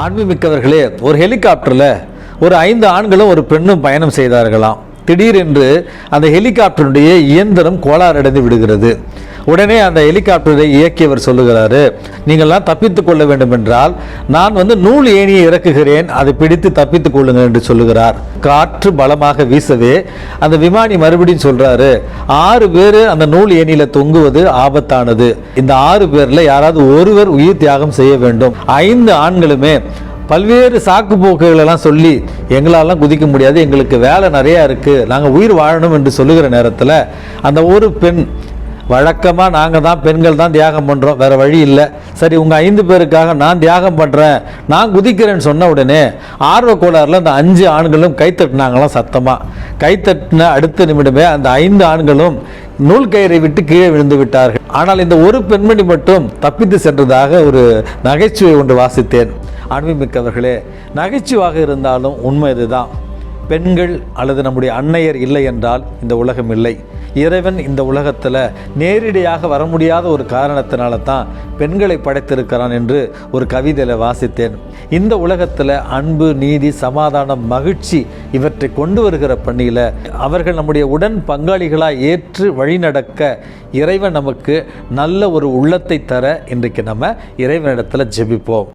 மாண்புமிக்கவர்களே, ஒரு ஹெலிகாப்டரில் ஒரு 5 ஆண்களும் ஒரு பெண்ணும் பயணம் செய்தார்களாம். திடீரென்று அந்த ஹெலிகாப்டருடைய இயந்திரம் கோளாறடைந்து விடுகிறது. உடனே அந்த ஹெலிகாப்டரை இயக்கியவர் சொல்லுகிறாரு, நீங்கள்லாம் தப்பித்துக் கொள்ள வேண்டும் என்றால் நான் நூல் ஏணியை இறக்குகிறேன், அதை பிடித்து தப்பித்துக் கொள்ளுங்கள் என்று சொல்லுகிறார். காற்று பலமாக வீசவே அந்த விமானி மறுபடியும் சொல்றாரு, 6 பேர் அந்த நூல் ஏணியில தொங்குவது ஆபத்தானது. இந்த 6 பேர்ல யாராவது ஒருவர் உயிர் தியாகம் செய்ய வேண்டும். 5 ஆண்களுமே பல்வேறு சாக்கு போக்குகளெல்லாம் சொல்லி எங்களாலாம் குதிக்க முடியாது, எங்களுக்கு வேலை நிறையா இருக்குது, நாங்கள் உயிர் வாழணும் என்று சொல்லுகிற நேரத்தில் அந்த ஒரு பெண், வழக்கமாக நாங்கள் தான் பெண்கள் தான் தியாகம் பண்ணுறோம், வேறு வழி இல்லை, சரி உங்கள் 5 பேருக்காக நான் தியாகம் பண்ணுறேன், நான் குதிக்கிறேன்னு சொன்ன உடனே ஆர்வ கோளாறுல அந்த 5 ஆண்களும் கைத்தட்டினாங்களாம். சத்தமாக கைத்தட்டின அடுத்த நிமிடமே அந்த 5 ஆண்களும் நூல் கயிறை விட்டு கீழே விழுந்து விட்டார்கள். ஆனால் இந்த ஒரு பெண்மணி மட்டும் தப்பித்து சென்றதாக ஒரு நகைச்சுவை ஒன்று வாசித்தேன். அன்புமிக்கவர்களே, நகைச்சுவாக இருந்தாலும் உண்மை இதுதான். பெண்கள் அல்லது நம்முடைய அன்னையர் இல்லை என்றால் இந்த உலகம் இல்லை. இறைவன் இந்த உலகத்தில் நேரடியாக வர முடியாத ஒரு காரணத்தினால தான் பெண்களை படைத்திருக்கிறான் என்று ஒரு கவிதையில் வாசித்தேன். இந்த உலகத்தில் அன்பு, நீதி, சமாதானம், மகிழ்ச்சி இவற்றை கொண்டு வருகிற பணியில் அவர்கள் நம்முடைய உடன் பங்காளிகளாக ஏற்று வழிநடக்க இறைவன் நமக்கு நல்ல ஒரு உள்ளத்தை தர இன்றைக்கு நம்ம இறைவனிடத்தில் ஜெபிப்போம்.